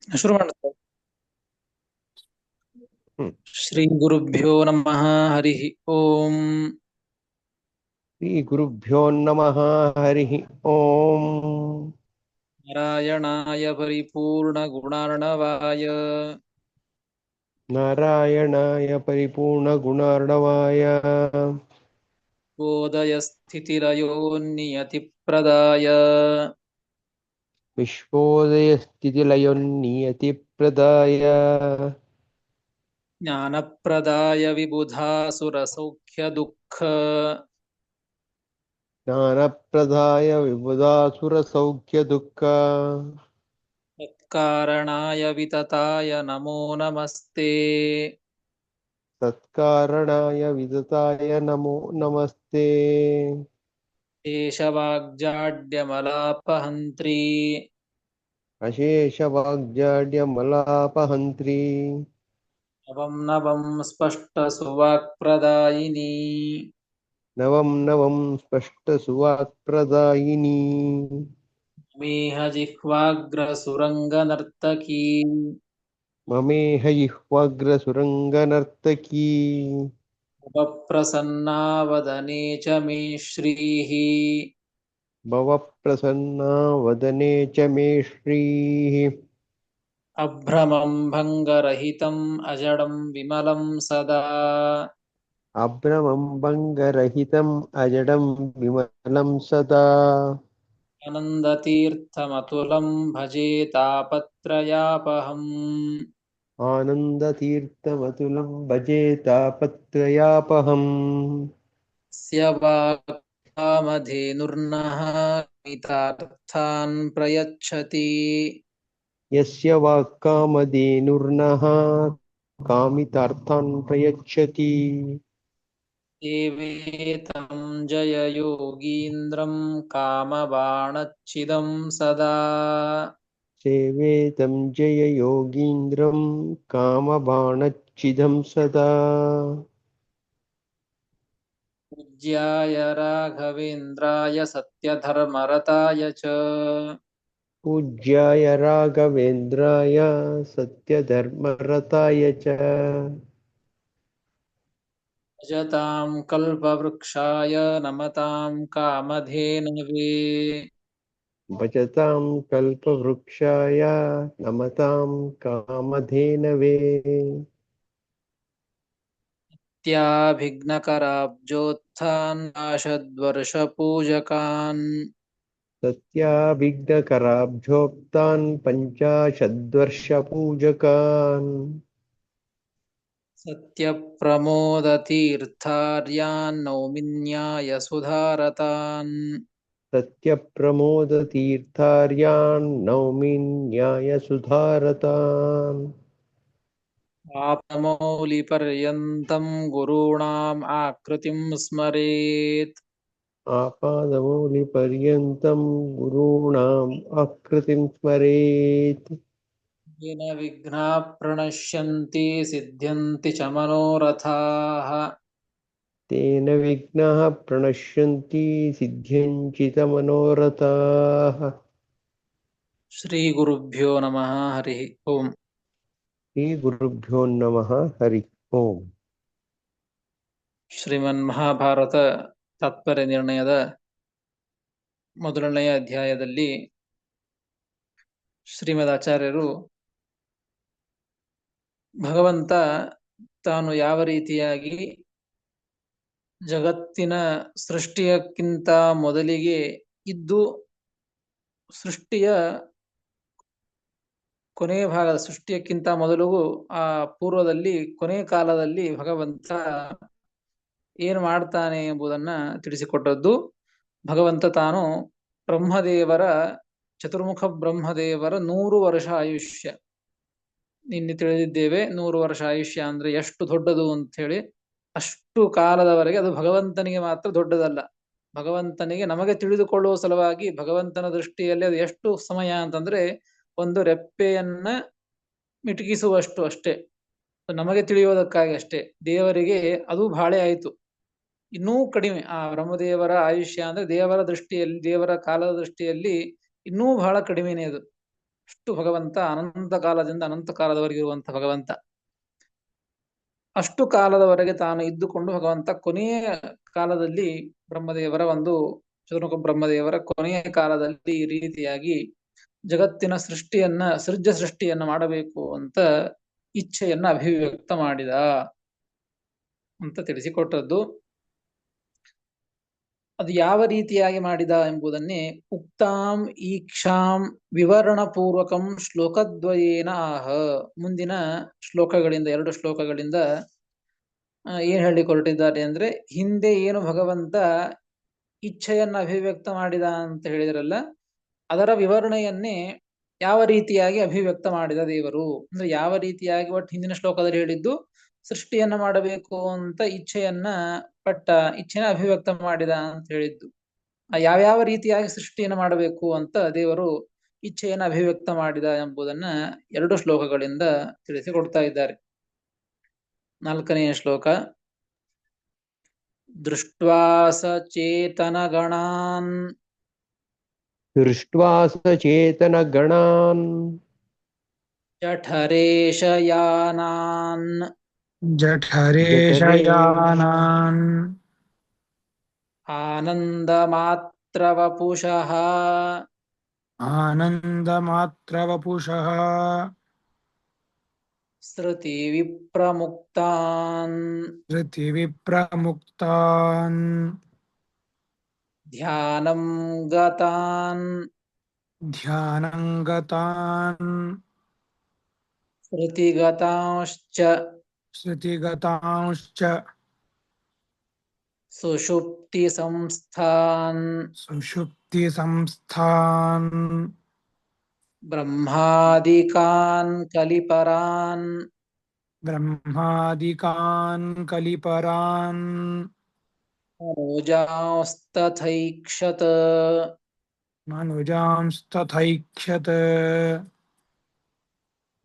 ಶುರು ಮಾಡೋಣ ಸರ್. ಹ್ಮ್. ಶ್ರೀ ಗುರುಭ್ಯೋ ನಮಃ ಹರಿ ಓಂ. ಶ್ರೀ ಗುರುಭ್ಯೋ ನಮಃ ಹರಿ ಓಂ. ನಾರಾಯಣಾಯ ಪರಿಪೂರ್ಣ ಗುಣಾರ್ಣವಾಯ ನಾರಾಯಣಾಯ ಪರಿಪೂರ್ಣ ಗುಣಾರ್ಣವಾಯ ಬೋಧಯ ಸ್ಥಿತಿಲಯೋ ನಿಯತಿಪ್ರದಾಯ ವಿಶ್ವೋದಯ ಸ್ಥಿತಿಲಯೋನ್ನಿಯತಿ ಪ್ರದಾಯ ಜ್ಞಾನಪ್ರದಾಯ ವಿಬುಧಾಸುರಸೌಖ್ಯ ದುಃಖ ಜ್ಞಾನಪ್ರದಾಯ ವಿಬುಧಾಸುರ ಸೌಖ್ಯ ದುಃಖ ತತ್ಕಾರಣಾಯ ವಿತತಾಯ ನಮೋ ನಮಸ್ತೆ. ಸತ್ಕಾರಣಾಯ ವಿದತಾಯ ನಮೋ ನಮಸ್ತೆ. ಶೇಷವಾಗ್ಜಾಡ್ಯಮಲಾಪಹಂತ್ರಿ ಅಶೇಷ ವಾಗ್ಜಾಡ್ಯ ಮಲಾಪಹಂತ್ರಿ ನವಂ ನವಂ ಸ್ಪಷ್ಟ ಸುವಾಕ್ಪ್ರದಾಯಿನಿ ನವಂ ನವಂ ಸ್ಪಷ್ಟ ಸುವಾಕ್ಪ್ರದಾಯಿನಿ ಮೇಹ ಜಿಹ್ವಾಗ್ರ ಸುರಂಗನರ್ತಕೀ ಮಮೇಹ ಜಿಹ್ವಾಗ್ರ ಸುರಂಗನರ್ತಕೀ ಪ್ರಸನ್ನಾ ವದನೆ ಚ ಮೇ ಶ್ರೀಃ ಭವ ಪ್ರಸನ್ನಾ ವದನೆ ಚ ಮೇ ಶ್ರೀಃ. ಅಭ್ರಮಂ ಭಂಗರಹಿತಂ ಅಜಡಂ ವಿಮಲಂ ಸದಾ ಅಭ್ರಮಂ ಭಂಗರಹಿತಂ ಅಜಡಂ ವಿಮಲಂ ಸದಾ ಆನಂದತೀರ್ಥಮತುಲಂ ಭಜೆ ತಾಪತ್ರಯಾಪಹಂ. ಆನಂದತೀರ್ಥಮತುಲಂ ಭಜೆ ತಾಪತ್ರಯಾಪಹಂ. स्य वाक्कामधेनुर्नः मितार्थान् प्रयच्छति ಯಸ್ಯ ವಾಕ್ಕಾಮಧೇನುರ್ನಃ ಕಾಮಿತಾರ್ಥಾನ್ ಪ್ರಯಚ್ಛತಿ सेवेतं जययोगीन्द्रं कामबाणच्छिदं सदा ಸೇವೇತಂ ಜಯ ಯೋಗೀಂದ್ರಂ ಕಾಮಬಾಣಚ್ಛಿದಂ ಸದಾ. पूज्याय राघवेन्द्राय सत्यधर्मरताय च ಪೂಜ್ಯಾಯ ರಾಘವೇಂದ್ರಾಯ ಸತ್ಯಧರ್ಮರತಾಯ ಚ भजतां कल्पवृक्षाय नमतां कामधेनवे ಭಜತಾಂ ಕಲ್ಪವೃಕ್ಷಾಯ ನಮತಾಂ ಕಾಮಧೇನವೇ. त्याभिघ्नकराब्जोत्थान् नाशद्वर्षपूजकान् ಸತ್ಯಾಭಿಘ್ನಕರಾಬ್ಜೋಕ್ತಾನ್ ಪಂಚಾಶದ್ವರ್ಷಪೂಜಕಾನ್ सत्यप्रमोदतीर्थार्यान् नौमिन्यायसुधारतान् ಸತ್ಯಪ್ರಮೋದತೀರ್ಥಾರ್ಯಾನ್ ನೌಮಿ ನ್ಯಾಯಸುಧಾರತಾನ್. आपामौलिपर्यन्तं गुरूणाम् आकृतिं स्मरेत् ಆಪಾದಮೌಲಿಪರ್ಯಂತಂ ಗುರುಣಾಂ ಆಕೃತಿಂ ಸ್ಮರೇತ್. येन विघ्नाः प्रणश्यन्ति सिद्ध्यन्ति च मनोरथाः ತೇನ ವಿಘ್ನಾಃ ಪ್ರಣಶ್ಯಂತಿ ಸಿದ್ಧ್ಯಂಚಿತ ಮನೋರಥಾಃ. श्रीगुरुभ्यो नमः हरिः ओम्. ಶ್ರೀ ಗುರುಭ್ಯೋ ನಮಃ ಹರಿ ಓಂ. ಶ್ರೀಮನ್ಮಹಾಭಾರತ ತಾತ್ಪರ್ಯ ನಿರ್ಣಯದ ಮೊದಲನೆಯ ಅಧ್ಯಾಯದಲ್ಲಿ ಶ್ರೀಮದ್ ಆಚಾರ್ಯರು ಭಗವಂತ ತಾನು ಯಾವ ರೀತಿಯಾಗಿ ಜಗತ್ತಿನ ಸೃಷ್ಟಿಯಕ್ಕಿಂತ ಮೊದಲಿಗೆ ಇದ್ದು ಸೃಷ್ಟಿಯ ಕೊನೆಯ ಭಾಗದ ಸೃಷ್ಟಿಯಕ್ಕಿಂತ ಮೊದಲಿಗೂ ಆ ಪೂರ್ವದಲ್ಲಿ ಕೊನೆಯ ಕಾಲದಲ್ಲಿ ಭಗವಂತ ಏನು ಮಾಡ್ತಾನೆ ಎಂಬುದನ್ನ ತಿಳಿಸಿಕೊಟ್ಟದ್ದು. ಭಗವಂತ ತಾನು ಬ್ರಹ್ಮದೇವರ ಚತುರ್ಮುಖ ಬ್ರಹ್ಮದೇವರ 100 ವರ್ಷ ಆಯುಷ್ಯ ನಿನ್ನೆ ತಿಳಿದಿದ್ದೇವೆ. 100 ವರ್ಷ ಆಯುಷ್ಯ ಅಂದ್ರೆ ಎಷ್ಟು ದೊಡ್ಡದು ಅಂತ ಹೇಳಿ. ಅಷ್ಟು ಕಾಲದವರೆಗೆ ಅದು ಭಗವಂತನಿಗೆ ಮಾತ್ರ ದೊಡ್ಡದಲ್ಲ. ಭಗವಂತನಿಗೆ ನಮಗೆ ತಿಳಿದುಕೊಳ್ಳುವ ಸಲುವಾಗಿ ಭಗವಂತನ ದೃಷ್ಟಿಯಲ್ಲಿ ಅದು ಎಷ್ಟು ಸಮಯ ಅಂತಂದ್ರೆ ಒಂದು ರೆಪ್ಪೆಯನ್ನ ಮಿಟುಕಿಸುವಷ್ಟು ಅಷ್ಟೇ, ನಮಗೆ ತಿಳಿಯೋದಕ್ಕಾಗಿ ಅಷ್ಟೇ. ದೇವರಿಗೆ ಅದು ಬಹಳ ಆಯಿತು, ಇನ್ನೂ ಕಡಿಮೆ. ಆ ಬ್ರಹ್ಮದೇವರ ಆಯುಷ್ಯ ಅಂದ್ರೆ ದೇವರ ದೃಷ್ಟಿಯಲ್ಲಿ, ದೇವರ ಕಾಲದ ದೃಷ್ಟಿಯಲ್ಲಿ ಇನ್ನೂ ಬಹಳ ಕಡಿಮೆನೇ ಅದು. ಅಷ್ಟು ಭಗವಂತ ಅನಂತ ಕಾಲದಿಂದ ಅನಂತ ಕಾಲದವರೆಗೆ ಇರುವಂತ ಭಗವಂತ. ಅಷ್ಟು ಕಾಲದವರೆಗೆ ತಾನು ಇದ್ದುಕೊಂಡು ಭಗವಂತ ಕೊನೆಯ ಕಾಲದಲ್ಲಿ ಬ್ರಹ್ಮದೇವರ ಒಂದು ಚತುರ್ಮುಖ ಬ್ರಹ್ಮದೇವರ ಕೊನೆಯ ಕಾಲದಲ್ಲಿ ಈ ರೀತಿಯಾಗಿ ಜಗತ್ತಿನ ಸೃಷ್ಟಿಯನ್ನ ಮಾಡಬೇಕು ಅಂತ ಇಚ್ಛೆಯನ್ನ ಅಭಿವ್ಯಕ್ತ ಮಾಡಿದ ಅಂತ ತಿಳಿಸಿಕೊಟ್ಟದ್ದು. ಅದು ಯಾವ ರೀತಿಯಾಗಿ ಮಾಡಿದ ಎಂಬುದನ್ನೇ ಉಕ್ತಾಂ ಈಕ್ಷಾಂ ವಿವರಣ ಪೂರ್ವಕಂ ಶ್ಲೋಕದ್ವಯೇನ ಆಹ. ಮುಂದಿನ ಶ್ಲೋಕಗಳಿಂದ 2 ಶ್ಲೋಕಗಳಿಂದ ಏನ್ ಹೇಳಿಕೊಟ್ಟಿದ್ದಾರೆ ಅಂದ್ರೆ, ಹಿಂದೆ ಏನು ಭಗವಂತ ಇಚ್ಛೆಯನ್ನ ಅಭಿವ್ಯಕ್ತ ಮಾಡಿದ ಅಂತ ಹೇಳಿದ್ರಲ್ಲ, ಅದರ ವಿವರಣೆಯನ್ನೇ ಯಾವ ರೀತಿಯಾಗಿ ಅಭಿವ್ಯಕ್ತ ಮಾಡಿದ ದೇವರು ಅಂದ್ರೆ, ಯಾವ ರೀತಿಯಾಗಿ ಒಟ್ಟು ಹಿಂದಿನ ಶ್ಲೋಕದಲ್ಲಿ ಹೇಳಿದ್ದು ಸೃಷ್ಟಿಯನ್ನ ಮಾಡಬೇಕು ಅಂತ ಇಚ್ಛೆನ ಅಭಿವ್ಯಕ್ತ ಮಾಡಿದ ಅಂತ ಹೇಳಿದ್ದು. ಯಾವ್ಯಾವ ರೀತಿಯಾಗಿ ಸೃಷ್ಟಿಯನ್ನು ಮಾಡಬೇಕು ಅಂತ ದೇವರು ಇಚ್ಛೆಯನ್ನು ಅಭಿವ್ಯಕ್ತ ಮಾಡಿದ ಎಂಬುದನ್ನ 2 ಶ್ಲೋಕಗಳಿಂದ ತಿಳಿಸಿಕೊಡ್ತಾ ಇದ್ದಾರೆ. 4ನೆಯ ಶ್ಲೋಕ. ದೃಷ್ಟ್ವಾ ಸಚೇತನಗಣಾನ್ ದೃಷ್ಟ್ವಾ ಸಚೇತನಗಣಾನ್ ಜಠರೇಶಯಾನಾನ್ ಜಠರೇಶಯಾನಾನ್ ಆನಂದಮಾತ್ರವಪುಷಃ ಆನಂದಮಾತ್ರವಪುಷಃ ಶ್ರುತಿ ವಿಪ್ರಮುಕ್ತಾನ್ ಧೃತಿವಿಪ್ರಮುಕ್ತಾನ್ ಧ್ಯಾನಂ ಗತಾನ್ ಧ್ಯಾನಂ ಗತಾನ್ ಶ್ರುತಿಗತಾಂಶ್ಚ ಶ್ರುತಿಗತಾಂಶ್ಚ ಸುಷುಪ್ತಿ ಸಂಸ್ಥಾನ್ ಸುಷುಪ್ತಿ ಸಂಸ್ಥಾನ್ ಬ್ರಹ್ಮಾದಿಕಾನ್ ಕಲಿಪರಾನ್ ಬ್ರಹ್ಮಾದಿಕಾನ್ ಕಲಿಪರಾನ್ ಮನೋಜಾಂಸ್ತಥೈಕ್ಷತ ಮನುಜಾಂಸ್ತಥೈಕ್ಷತ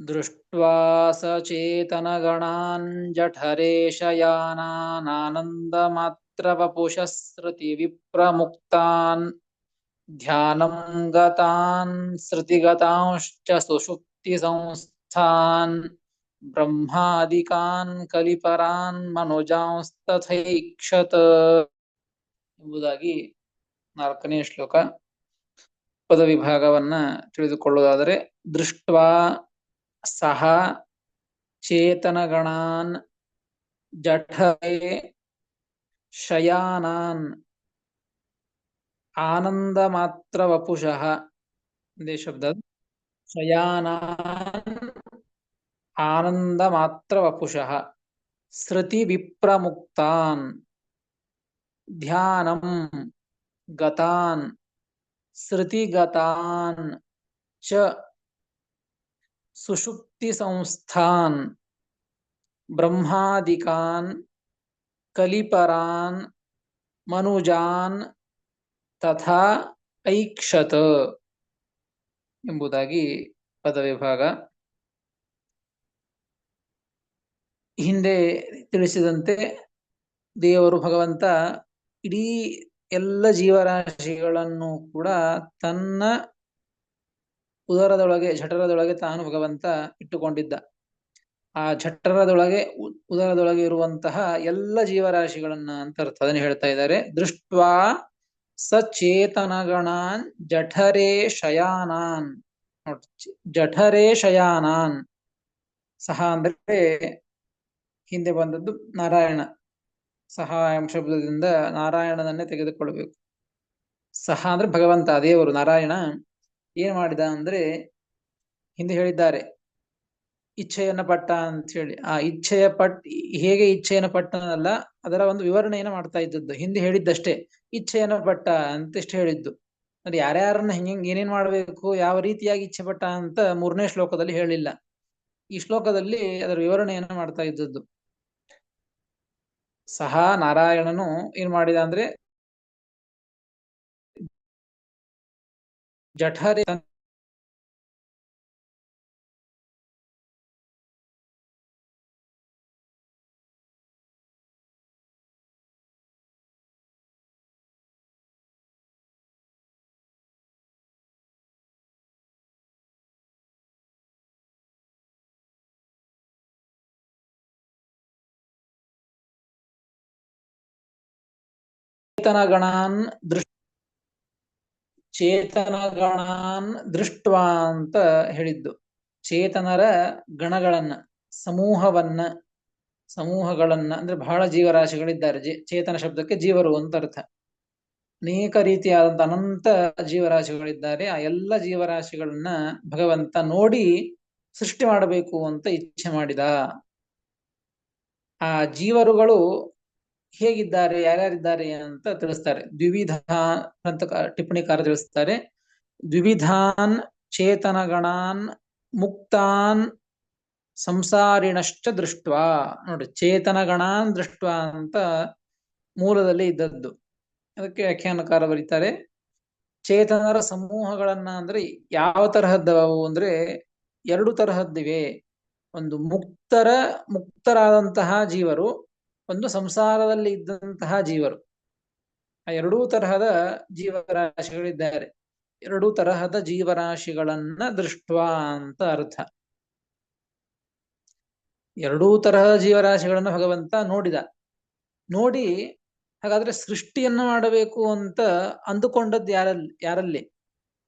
ದೃಷ್ಟ್ವಾ ಸಚೇತನಗಣಾನ್ ಜಠರೇಶಯಾನಾನಂದಮಾತ್ರವಪುಷಃ ಶ್ರುತಿ ವಿಪ್ರಮುಕ್ತಾನ್ ಧ್ಯಾನಂ ಗತಾನ್ ಶ್ರುತಿಗತಾಂಶ್ಚ ಸುಷುಪ್ತಿ ಸಂಸ್ಥಾನ್ ಬ್ರಹ್ಮಾದಿಕಾನ್ ಕಲಿಪರಾನ್ ಮನುಜಾಂಸ್ತಥೈಕ್ಷತ ಎಂಬುದಾಗಿ 4ನೇ ಶ್ಲೋಕ. ಪದ ವಿಭಾಗವನ್ನ ತಿಳಿದುಕೊಳ್ಳುವುದಾದರೆ, ದೃಷ್ಟ್ವಾ ಸಹ ಚೇತನಗಣಾನ್ ಜಠರೇ ಶಯಾನಾನ್ ಆನಂದ ಮಾತ್ರ ವಪುಷಃ. ಇದೇ ಶಬ್ದ. ಶಯಾನಾನ್ ಆನಂದ ಮಾತ್ರ ವಪುಷಃ ಶ್ರುತಿ ವಿಪ್ರಮುಕ್ತಾನ್ ಧ್ಯಾನಂ ಗತಾನ್ ಶ್ರುತಿಗತಾನ್ ಚ ಸುಷುಪ್ತಿ ಸಂಸ್ಥಾನ್ ಬ್ರಹ್ಮಾದಿಕಾನ್ ಕಲಿಪರಾನ್ ಮನುಜಾನ್ ತಥಾ ಐಕ್ಷತ ಎಂಬುದಾಗಿ ಪದವಿಭಾಗ. ಹಿಂದೆ ತಿಳಿಸಿದಂತೆ ದೇವರು ಭಗವಂತ ಇಡೀ ಎಲ್ಲ ಜೀವರಾಶಿಗಳನ್ನು ಕೂಡ ತನ್ನ ಜಠರದೊಳಗೆ ತಾನು ಭಗವಂತ ಇಟ್ಟುಕೊಂಡಿದ್ದ. ಆ ಉದರದೊಳಗೆ ಇರುವಂತಹ ಎಲ್ಲ ಜೀವರಾಶಿಗಳನ್ನ ಅಂತ ಅರ್ಥ. ಅದನ್ನು ಹೇಳ್ತಾ ಇದ್ದಾರೆ. ದೃಷ್ಟ್ವಾ ಸಚೇತನಗಣಾನ್ ಜಠರೇ ಶಯಾನಾನ್. ಜಠರೇ ಶಯಾನಾನ್. ಸಹ ಅಂದ್ರೆ ಹಿಂದೆ ಬಂದದ್ದು ನಾರಾಯಣ. ಸಹ ಎಂಬ ಶಬ್ದದಿಂದ ನಾರಾಯಣನನ್ನೇ ತೆಗೆದುಕೊಳ್ಳಬೇಕು. ಸಹ ಅಂದ್ರೆ ಭಗವಂತ, ದೇವರು ನಾರಾಯಣ ಏನ್ ಮಾಡಿದ ಅಂದ್ರೆ, ಹಿಂದೆ ಹೇಳಿದ್ದಾರೆ ಇಚ್ಛೆಯನ್ನ ಪಟ್ಟ ಅಂತ ಹೇಳಿ. ಆ ಹೇಗೆ ಇಚ್ಛೆಯನ್ನು ಪಟ್ಟನಲ್ಲ, ಅದರ ಒಂದು ವಿವರಣೆಯನ್ನ ಮಾಡ್ತಾ ಇದ್ದದ್ದು. ಹಿಂದೆ ಹೇಳಿದ್ದಷ್ಟೇ, ಇಚ್ಛೆಯನ್ನ ಪಟ್ಟ ಅಂತ ಇಷ್ಟು ಹೇಳಿದ್ದು. ಅಂದ್ರೆ ಯಾರ್ಯಾರನ್ನ ಹಿಂಗ ಏನೇನ್ ಮಾಡ್ಬೇಕು, ಯಾವ ರೀತಿಯಾಗಿ ಇಚ್ಛೆ ಪಟ್ಟ ಅಂತ 3ನೇ ಶ್ಲೋಕದಲ್ಲಿ ಹೇಳಿಲ್ಲ. ಈ ಶ್ಲೋಕದಲ್ಲಿ ಅದರ ವಿವರಣೆಯನ್ನ ಮಾಡ್ತಾ ಇದ್ದದ್ದು. ಸಹ ನಾರಾಯಣನು ಏನ್ ಮಾಡಿದ ಅಂದ್ರೆ, ಜಠರೇ ಚೇತನಗಣಾನ್ ದೃಶ್ ಚೇತನಗಣಾನ್ ದೃಷ್ಟ್ವಾ ಅಂತ ಹೇಳಿದ್ದು. ಚೇತನರ ಗಣಗಳನ್ನ, ಸಮೂಹವನ್ನ, ಸಮೂಹಗಳನ್ನ ಅಂದ್ರೆ ಬಹಳ ಜೀವರಾಶಿಗಳಿದ್ದಾರೆ. ಚೇತನ ಶಬ್ದಕ್ಕೆ ಜೀವರು ಅಂತ ಅರ್ಥ. ಅನೇಕ ರೀತಿಯಾದಂತ ಅನಂತ ಜೀವರಾಶಿಗಳಿದ್ದಾರೆ. ಆ ಎಲ್ಲ ಜೀವರಾಶಿಗಳನ್ನ ಭಗವಂತ ನೋಡಿ ಸೃಷ್ಟಿ ಮಾಡಬೇಕು ಅಂತ ಇಚ್ಛೆ ಮಾಡಿದ. ಆ ಜೀವರುಗಳು ಹೇಗಿದ್ದಾರೆ, ಯಾರ್ಯಾರಿದ್ದಾರೆ ಅಂತ ತಿಳಿಸ್ತಾರೆ. ದ್ವಿವಿಧ ಅಂತ ಟಿಪ್ಪಣಿಕಾರ ತಿಳಿಸ್ತಾರೆ. ದ್ವಿವಿಧಾನ್ ಚೇತನಗಣಾನ್ ಮುಕ್ತಾನ್ ಸಂಸಾರಿಣಶ್ಚ ದೃಷ್ಟ್ವಾ. ನೋಡಿ, ಚೇತನಗಣಾನ್ ದೃಷ್ಟ್ವಾ ಅಂತ ಮೂಲದಲ್ಲಿ ಇದ್ದದ್ದು. ಅದಕ್ಕೆ ವ್ಯಾಖ್ಯಾನಕಾರ ಬರೀತಾರೆ, ಚೇತನರ ಸಮೂಹಗಳನ್ನ ಅಂದ್ರೆ ಯಾವ ತರಹದ್ದವು ಅಂದ್ರೆ ಎರಡು ತರಹದ್ದಿವೆ. ಒಂದು ಮುಕ್ತರಾದಂತಹ ಜೀವರು, ಒಂದು ಸಂಸಾರದಲ್ಲಿ ಇದ್ದಂತಹ ಜೀವರು. ಆ ಎರಡೂ ತರಹದ ಜೀವರಾಶಿಗಳಿದ್ದಾರೆ. ಎರಡೂ ತರಹದ ಜೀವರಾಶಿಗಳನ್ನ ದೃಷ್ಟ್ವಾ ಅಂತ ಅರ್ಥ. ಎರಡೂ ತರಹದ ಜೀವರಾಶಿಗಳನ್ನ ಭಗವಂತ ನೋಡಿದ. ನೋಡಿ ಹಾಗಾದ್ರೆ ಸೃಷ್ಟಿಯನ್ನ ಮಾಡಬೇಕು ಅಂತ ಅಂದುಕೊಂಡದ್ದು ಯಾರಲ್ಲಿ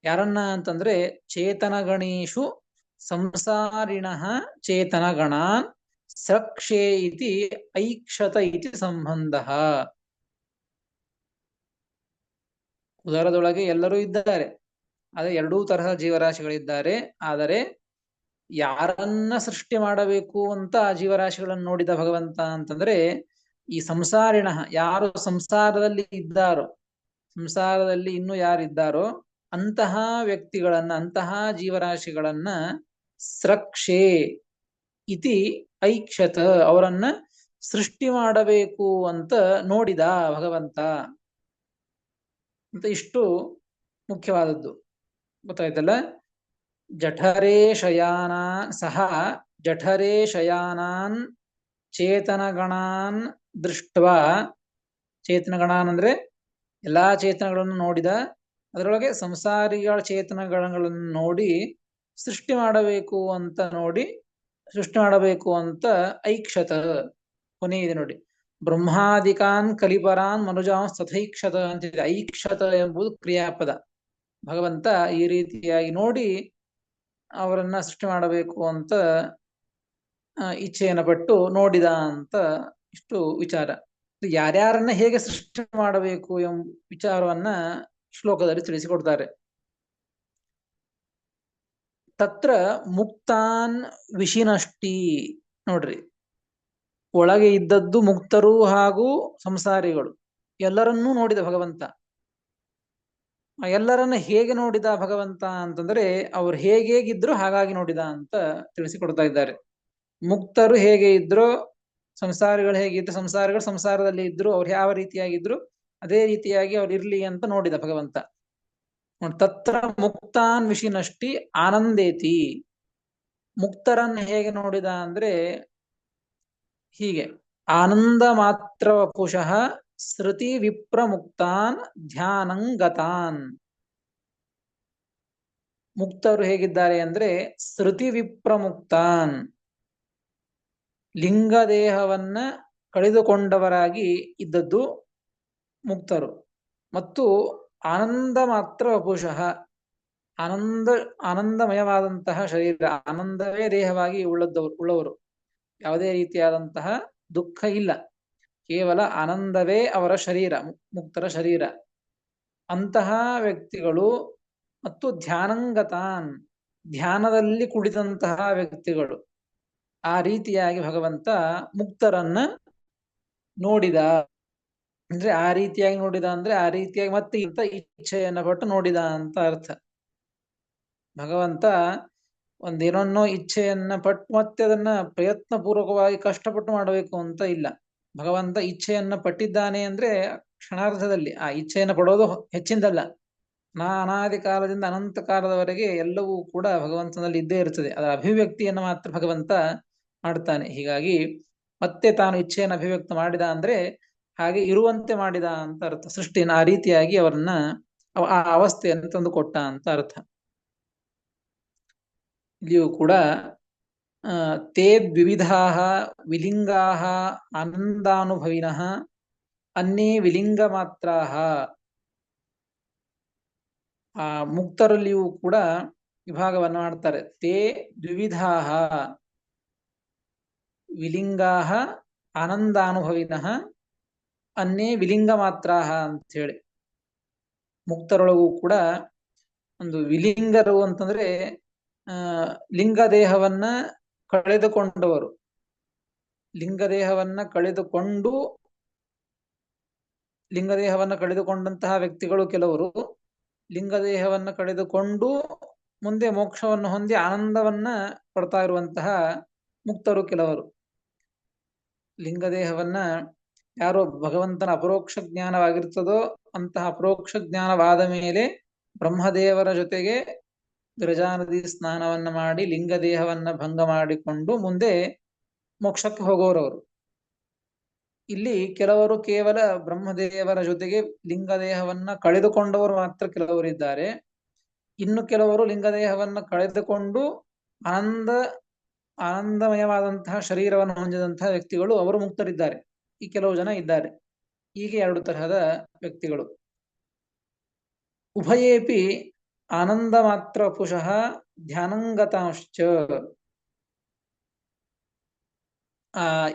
ಯಾರನ್ನ ಅಂತಂದ್ರೆ ಚೇತನಗಣೇಶು ಸಂಸಾರಿಣಃ ಚೇತನಗಣಾನ್ ಸೃಕ್ಷೇ ಇತಿ ಐಕ್ಷತ ಇತಿ ಸಂಬಂಧ. ಉದರದೊಳಗೆ ಎಲ್ಲರೂ ಇದ್ದಾರೆ, ಆದರೆ ಎರಡೂ ತರಹ ಜೀವರಾಶಿಗಳಿದ್ದಾರೆ. ಆದರೆ ಯಾರನ್ನ ಸೃಷ್ಟಿ ಮಾಡಬೇಕು ಅಂತ ಆ ಜೀವರಾಶಿಗಳನ್ನು ನೋಡಿದ ಭಗವಂತ ಅಂತಂದ್ರೆ ಈ ಸಂಸಾರಿಣ, ಯಾರು ಸಂಸಾರದಲ್ಲಿ ಇದ್ದಾರೋ, ಸಂಸಾರದಲ್ಲಿ ಇನ್ನು ಯಾರಿದ್ದಾರೋ ಅಂತಹ ವ್ಯಕ್ತಿಗಳನ್ನ, ಅಂತಹ ಜೀವರಾಶಿಗಳನ್ನ ಸೃಕ್ಷೇ ಇತಿ ಐಕ್ಷತ, ಅವರನ್ನ ಸೃಷ್ಟಿ ಮಾಡಬೇಕು ಅಂತ ನೋಡಿದ ಭಗವಂತ ಅಂತ. ಇಷ್ಟು ಮುಖ್ಯವಾದದ್ದು ಗೊತ್ತಾಯ್ತಲ್ಲ. ಜಠರೇ ಶಯಾನಾನ್ ಸಹ ಜಠರೇ ಶಯಾನಾನ್ ಚೇತನಗಣಾನ್ ದೃಷ್ಟ್ವಾ. ಚೇತನಗಣಾನ್ ಅಂದ್ರೆ ಎಲ್ಲಾ ಚೇತನಗಳನ್ನು ನೋಡಿದ. ಅದರೊಳಗೆ ಸಂಸಾರಿಗಳ ಚೇತನಗಳನ್ನು ನೋಡಿ ಸೃಷ್ಟಿ ಮಾಡಬೇಕು ಅಂತ ನೋಡಿ ಸೃಷ್ಟಿ ಮಾಡಬೇಕು ಅಂತ ಐಕ್ಷತ. ಕೊನೆ ಇದೆ ನೋಡಿ, ಬ್ರಹ್ಮಾದಿಕಾನ್ ಕಲಿಪರಾನ್ ಮನುಜಾನ್ ತಥೈಕ್ಷತ ಅಂತಿದೆ. ಐಕ್ಷತ ಎಂಬುದು ಕ್ರಿಯಾಪದ. ಭಗವಂತ ಈ ರೀತಿಯಾಗಿ ನೋಡಿ ಅವರನ್ನ ಸೃಷ್ಟಿ ಮಾಡಬೇಕು ಅಂತ ಇಚ್ಛೆಯನ್ನು ಪಟ್ಟು ನೋಡಿದ ಅಂತ. ಇಷ್ಟು ವಿಚಾರ. ಯಾರ್ಯಾರನ್ನ ಹೇಗೆ ಸೃಷ್ಟಿ ಮಾಡಬೇಕು ಎಂಬ ವಿಚಾರವನ್ನ ಶ್ಲೋಕದಲ್ಲಿ ತಿಳಿಸಿಕೊಡ್ತಾರೆ. ತತ್ರ ಮುಕ್ತಾನ್ ವಿಶಿನಷ್ಟಿ. ನೋಡ್ರಿ, ಒಳಗೆ ಇದ್ದದ್ದು ಮುಕ್ತರು ಹಾಗೂ ಸಂಸಾರಿಗಳು ಎಲ್ಲರನ್ನೂ ನೋಡಿದ ಭಗವಂತ. ಎಲ್ಲರನ್ನ ಹೇಗೆ ನೋಡಿದ ಭಗವಂತ ಅಂತಂದ್ರೆ ಅವ್ರು ಹೇಗಿದ್ರು ಹಾಗಾಗಿ ನೋಡಿದ ಅಂತ ತಿಳಿಸಿಕೊಡ್ತಾ ಇದ್ದಾರೆ. ಮುಕ್ತರು ಹೇಗೆ ಇದ್ರು, ಸಂಸಾರಿಗಳು ಹೇಗಿದ್ರು, ಸಂಸಾರಿಗಳು ಸಂಸಾರದಲ್ಲಿ ಇದ್ರು, ಅವ್ರು ಯಾವ ರೀತಿಯಾಗಿದ್ರು ಅದೇ ರೀತಿಯಾಗಿ ಅವ್ರು ಇರ್ಲಿ ಅಂತ ನೋಡಿದ ಭಗವಂತ. ತತ್ರ ಮುಕ್ತಾನ್ ವಿಶಿನಷ್ಟಿ ಆನಂದೇತಿ. ಮುಕ್ತರನ್ನ ಹೇಗೆ ನೋಡಿದ ಅಂದ್ರೆ ಹೀಗೆ, ಆನಂದ ಮಾತ್ರ ವಪುಷಃ ಶ್ರುತಿ ವಿಪ್ರ ಮುಕ್ತಾನ್ ಧ್ಯಾನಂಗತಾನ್. ಮುಕ್ತರು ಹೇಗಿದ್ದಾರೆ ಅಂದ್ರೆ ಶ್ರುತಿ ವಿಪ್ರ ಮುಕ್ತಾನ್, ಲಿಂಗದೇಹವನ್ನ ಕಳೆದುಕೊಂಡವರಾಗಿ ಇದ್ದದ್ದು ಮುಕ್ತರು. ಮತ್ತು ಆನಂದ ಮಾತ್ರ ವಪುಷಃ, ಆನಂದಮಯವಾದಂತಹ ಶರೀರ, ಆನಂದವೇ ದೇಹವಾಗಿ ಉಳ್ಳವರು. ಯಾವುದೇ ರೀತಿಯಾದಂತಹ ದುಃಖ ಇಲ್ಲ, ಕೇವಲ ಆನಂದವೇ ಅವರ ಶರೀರ, ಮುಕ್ತರ ಶರೀರ. ಅಂತಹ ವ್ಯಕ್ತಿಗಳು ಮತ್ತು ಧ್ಯಾನಂಗತಾನ್, ಧ್ಯಾನದಲ್ಲಿ ಕುಳಿತಂತಹ ವ್ಯಕ್ತಿಗಳು. ಆ ರೀತಿಯಾಗಿ ಭಗವಂತ ಮುಕ್ತರನ್ನ ನೋಡಿದ. ಅಂದ್ರೆ ಆ ರೀತಿಯಾಗಿ ನೋಡಿದ ಅಂದ್ರೆ ಆ ರೀತಿಯಾಗಿ ಮತ್ತೆ ಇಂಥ ಇಚ್ಛೆಯನ್ನ ಪಟ್ಟು ನೋಡಿದ ಅಂತ ಅರ್ಥ. ಭಗವಂತ ಒಂದೇನನ್ನೋ ಇಚ್ಛೆಯನ್ನ ಪಟ್ಟು ಮತ್ತೆ ಅದನ್ನ ಪ್ರಯತ್ನ ಪೂರ್ವಕವಾಗಿ ಕಷ್ಟಪಟ್ಟು ಮಾಡಬೇಕು ಅಂತ ಇಲ್ಲ. ಭಗವಂತ ಇಚ್ಛೆಯನ್ನ ಪಟ್ಟಿದ್ದಾನೆ ಅಂದ್ರೆ ಕ್ಷಣಾರ್ಧದಲ್ಲಿ. ಆ ಇಚ್ಛೆಯನ್ನ ಪಡೋದು ಹೆಚ್ಚಿಂದಲ್ಲ. ಅನಾದಿ ಕಾಲದಿಂದ ಅನಂತ ಕಾಲದವರೆಗೆ ಎಲ್ಲವೂ ಕೂಡ ಭಗವಂತನಲ್ಲಿ ಇದ್ದೇ ಇರ್ತದೆ. ಅದರ ಅಭಿವ್ಯಕ್ತಿಯನ್ನು ಮಾತ್ರ ಭಗವಂತ ಮಾಡ್ತಾನೆ. ಹೀಗಾಗಿ ಮತ್ತೆ ತಾನು ಇಚ್ಛೆಯನ್ನು ಅಭಿವ್ಯಕ್ತ ಮಾಡಿದ ಅಂದ್ರೆ ಹಾಗೆ ಇರುವಂತೆ ಮಾಡಿದ ಅಂತ ಅರ್ಥ. ಸೃಷ್ಟಿನ ಆ ರೀತಿಯಾಗಿ ಅವರನ್ನ ಆ ಅವಸ್ಥೆಯನ್ನು ತಂದು ಕೊಟ್ಟ ಅಂತ ಅರ್ಥ. ಇಲ್ಲಿಯೂ ಕೂಡ ತೇ ದ್ವಿವಿಧಾ ವಿಲಿಂಗಾ ಆನಂದಾನುಭವಿನಃ ಅನ್ನೇ ವಿಲಿಂಗ ಮಾತ್ರಾಹ. ಆ ಮುಕ್ತರಲ್ಲಿಯೂ ಕೂಡ ವಿಭಾಗವನ್ನು ಮಾಡ್ತಾರೆ. ತೇ ದ್ವಿವಿಧಾಹ ವಿಲಿಂಗಾಹ ಆನಂದಾನುಭವಿನಃ ಅನ್ನೇ ವಿಲಿಂಗ ಮಾತ್ರಾಹ ಅಂತ ಹೇಳಿ. ಮುಕ್ತರೊಳಗೂ ಕೂಡ ಒಂದು ವಿಲಿಂಗರು ಅಂತಂದ್ರೆ ಲಿಂಗ ದೇಹವನ್ನ ಕಳೆದುಕೊಂಡವರು. ಲಿಂಗದೇಹವನ್ನ ಕಳೆದುಕೊಂಡಂತಹ ವ್ಯಕ್ತಿಗಳು ಕೆಲವರು, ಲಿಂಗದೇಹವನ್ನ ಕಳೆದುಕೊಂಡು ಮುಂದೆ ಮೋಕ್ಷವನ್ನು ಹೊಂದಿ ಆನಂದವನ್ನ ಪಡ್ತಾ ಇರುವಂತಹ ಮುಕ್ತರು ಕೆಲವರು. ಲಿಂಗದೇಹವನ್ನ ಯಾರೋ ಭಗವಂತನ ಅಪರೋಕ್ಷ ಜ್ಞಾನವಾಗಿರ್ತದೋ ಅಂತಹ ಅಪರೋಕ್ಷ ಜ್ಞಾನವಾದ ಮೇಲೆ ಬ್ರಹ್ಮದೇವರ ಜೊತೆಗೆ ವಿರಜಾನದಿ ಸ್ನಾನವನ್ನ ಮಾಡಿ ಲಿಂಗದೇಹವನ್ನ ಭಂಗ ಮಾಡಿಕೊಂಡು ಮುಂದೆ ಮೋಕ್ಷಕ್ಕೆ ಹೋಗೋರವರು. ಇಲ್ಲಿ ಕೆಲವರು ಕೇವಲ ಬ್ರಹ್ಮದೇವರ ಜೊತೆಗೆ ಲಿಂಗದೇಹವನ್ನ ಕಳೆದುಕೊಂಡವರು ಮಾತ್ರ ಕೆಲವರು ಇದ್ದಾರೆ. ಇನ್ನು ಕೆಲವರು ಲಿಂಗದೇಹವನ್ನ ಕಳೆದುಕೊಂಡು ಆನಂದಮಯವಾದಂತಹ ಶರೀರವನ್ನು ಹೊಂದಿದಂತಹ ವ್ಯಕ್ತಿಗಳು, ಅವರು ಮುಕ್ತರಿದ್ದಾರೆ. ಈ ಕೆಲವು ಜನ ಇದ್ದಾರೆ. ಹೀಗೆ ಎರಡು ತರಹದ ವ್ಯಕ್ತಿಗಳು. ಉಭಯೇಪಿ ಆನಂದ ಮಾತ್ರ ಪುಷಃ ಧ್ಯಾನಂಗತಾಂಶ್ಚ.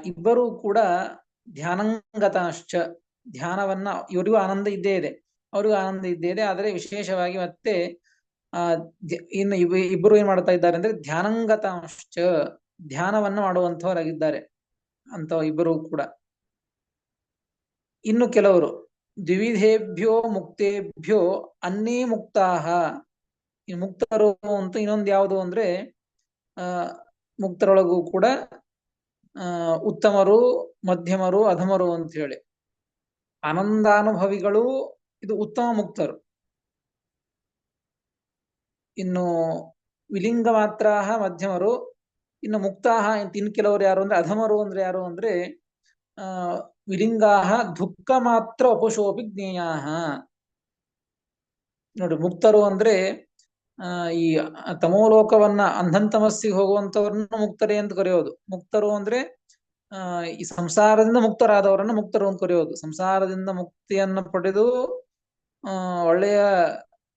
ಇಬ್ಬರೂ ಕೂಡ ಧ್ಯಾನಂಗತಾಂಶ್ಚ, ಧ್ಯಾನವನ್ನ, ಇವರಿಗೂ ಆನಂದ ಇದ್ದೇ ಇದೆ, ಅವರಿಗೂ ಆನಂದ ಇದ್ದೇ ಇದೆ. ಆದರೆ ವಿಶೇಷವಾಗಿ ಮತ್ತೆ ಇನ್ನು ಇಬ್ಬರು ಏನ್ ಮಾಡ್ತಾ ಇದ್ದಾರೆ ಅಂದ್ರೆ ಧ್ಯಾನಂಗತಾಂಶ್ಚ, ಧ್ಯಾನವನ್ನ ಮಾಡುವಂತವರಾಗಿದ್ದಾರೆ ಅಂತ ಇಬ್ಬರು ಕೂಡ. ಇನ್ನು ಕೆಲವರು ದ್ವಿವಿಧೇಭ್ಯೋ ಮುಕ್ತೇಭ್ಯೋ ಅನ್ನೇ ಮುಕ್ತಾಹ. ಈ ಮುಕ್ತರು ಅಂತ ಇನ್ನೊಂದು ಯಾವುದು ಅಂದ್ರೆ ಮುಕ್ತರೊಳಗೂ ಕೂಡ ಉತ್ತಮರು, ಮಧ್ಯಮರು, ಅಧಮರು ಅಂತ ಹೇಳಿ. ಆನಂದಾನುಭವಿಗಳು ಇದು ಉತ್ತಮ ಮುಕ್ತರು. ಇನ್ನು ವಿಲಿಂಗ ಮಾತ್ರಾಹ ಮಧ್ಯಮರು. ಇನ್ನು ಮುಕ್ತಾಹ ಇನ್ನು ಕೆಲವರು ಯಾರು ಅಂದ್ರೆ ಅಧಮರು ಅಂದ್ರೆ ಯಾರು ಅಂದ್ರೆ ವಿಲಿಂಗಾಹ ದುಃಖ ಮಾತ್ರ ಅಪಶೋಪಿ ಜ್ಞೇಯಾಹ. ನೋಡಿ, ಮುಕ್ತರು ಅಂದ್ರೆ ಈ ತಮೋಲೋಕವನ್ನ ಅಂಧಂತಮಸ್ಸಿಗೆ ಹೋಗುವಂತವ್ರನ್ನ ಮುಕ್ತರೇ ಅಂತ ಕರೆಯೋದು. ಮುಕ್ತರು ಅಂದ್ರೆ ಈ ಸಂಸಾರದಿಂದ ಮುಕ್ತರಾದವರನ್ನ ಮುಕ್ತರು ಅಂತ ಕರೆಯೋದು. ಸಂಸಾರದಿಂದ ಮುಕ್ತಿಯನ್ನು ಪಡೆದು ಒಳ್ಳೆಯ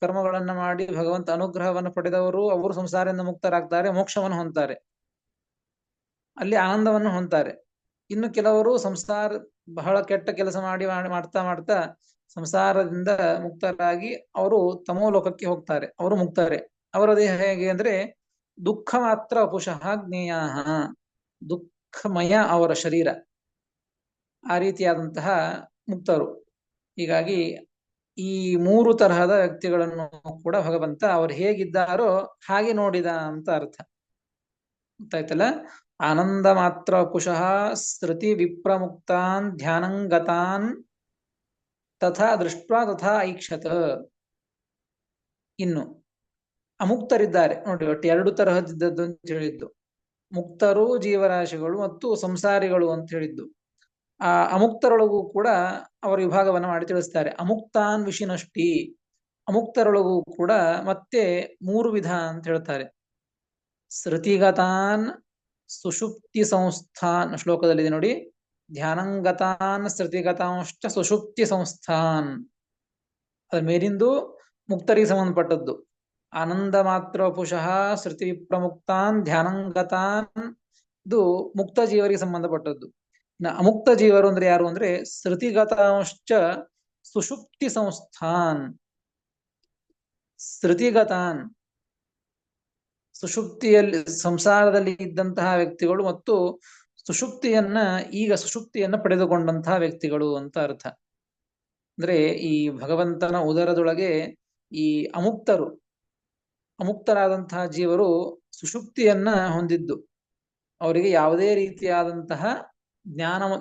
ಕರ್ಮಗಳನ್ನ ಮಾಡಿ ಭಗವಂತ ಅನುಗ್ರಹವನ್ನು ಪಡೆದವರು, ಅವರು ಸಂಸಾರದಿಂದ ಮುಕ್ತರಾಗ್ತಾರೆ, ಮೋಕ್ಷವನ್ನು ಹೊಂದ್ತಾರೆ, ಅಲ್ಲಿ ಆನಂದವನ್ನು ಹೊಂದ್ತಾರೆ. ಇನ್ನು ಕೆಲವರು ಸಂಸಾರ ಬಹಳ ಕೆಟ್ಟ ಕೆಲಸ ಮಾಡ್ತಾ ಮಾಡ್ತಾ ಸಂಸಾರದಿಂದ ಮುಕ್ತರಾಗಿ ಅವರು ತಮೋಲೋಕಕ್ಕೆ ಹೋಗ್ತಾರೆ, ಅವರು ಮುಕ್ತಾರೆ. ಅವರ ದೇಹ ಹೇಗೆ ಅಂದ್ರೆ ದುಃಖ ಮಾತ್ರ ಅಪುಷಃ ಜ್ಞೇಯಾಹ, ದುಃಖಮಯ ಅವರ ಶರೀರ, ಆ ರೀತಿಯಾದಂತಹ ಮುಕ್ತರು. ಹೀಗಾಗಿ ಈ ಮೂರು ತರಹದ ವ್ಯಕ್ತಿಗಳನ್ನು ಕೂಡ ಭಗವಂತ ಅವರು ಹೇಗಿದ್ದಾರೋ ಹಾಗೆ ನೋಡಿದ ಅಂತ ಅರ್ಥ. ಗೊತ್ತಾಯ್ತಲ್ಲ? ಆನಂದ ಮಾತ್ರ ಕುಶಃ ಶ್ರುತಿ ವಿಪ್ರಮುಕ್ತಾನ್ ಧ್ಯಾನಂಗತಾನ್ ತಥಾ ದೃಷ್ಟ್ವಾ ತಥಾ ಐಕ್ಷತ. ಇನ್ನು ಅಮುಕ್ತರಿದ್ದಾರೆ ನೋಡಿ, ಒಟ್ಟು ಎರಡು ತರಹದಿದ್ದದ್ದು ಅಂತ ಹೇಳಿದ್ದು. ಮುಕ್ತರು ಜೀವರಾಶಿಗಳು ಮತ್ತು ಸಂಸಾರಿಗಳು ಅಂತ ಹೇಳಿದ್ದು. ಆ ಅಮುಕ್ತರೊಳಗೂ ಕೂಡ ಅವರ ವಿಭಾಗವನ್ನು ಮಾಡಿ ತಿಳಿಸ್ತಾರೆ. ಅಮುಕ್ತಾನ್ ವಿಷಿನಷ್ಟಿ, ಅಮುಕ್ತರೊಳಗೂ ಕೂಡ ಮತ್ತೆ ಮೂರು ವಿಧ ಅಂತ ಹೇಳ್ತಾರೆ. ಶ್ರುತಿಗತಾನ್ ಸುಷುಪ್ತಿ ಸಂಸ್ಥಾನ್, ಶ್ಲೋಕದಲ್ಲಿದೆ ನೋಡಿ, ಧ್ಯಾನಂಗತಾನ್ ಶ್ರುತಿಗತಾಂಶ್ಚ ಸುಷುಪ್ತಿ ಸಂಸ್ಥಾನ್. ಅದ್ರ ಮೇಲಿಂದು ಮುಕ್ತರಿಗೆ ಸಂಬಂಧಪಟ್ಟದ್ದು. ಆನಂದ ಮಾತ್ರ ಪುಷಃ ಶ್ರುತಿ ವಿಪ್ರಮುಕ್ತಾನ್ ಧ್ಯಾನಂಗತಾನ್, ಇದು ಮುಕ್ತ ಜೀವರಿಗೆ ಸಂಬಂಧಪಟ್ಟದ್ದು. ಇನ್ನು ಅಮುಕ್ತ ಜೀವರು ಅಂದ್ರೆ ಯಾರು ಅಂದ್ರೆ ಶ್ರುತಿಗತಾಂಶ್ಚ ಸುಷುಪ್ತಿ ಸಂಸ್ಥಾನ್. ಶ್ರುತಿಗತಾನ್, ಸುಷುಪ್ತಿಯಲ್ಲಿ ಸಂಸಾರದಲ್ಲಿ ಇದ್ದಂತಹ ವ್ಯಕ್ತಿಗಳು ಮತ್ತು ಸುಷುಪ್ತಿಯನ್ನ ಪಡೆದುಕೊಂಡಂತಹ ವ್ಯಕ್ತಿಗಳು ಅಂತ ಅರ್ಥ. ಅಂದ್ರೆ ಈ ಭಗವಂತನ ಉದರದೊಳಗೆ ಈ ಅಮುಕ್ತರಾದಂತಹ ಜೀವರು ಸುಷುಪ್ತಿಯನ್ನ ಹೊಂದಿದ್ದು, ಅವರಿಗೆ ಯಾವುದೇ ರೀತಿಯಾದಂತಹ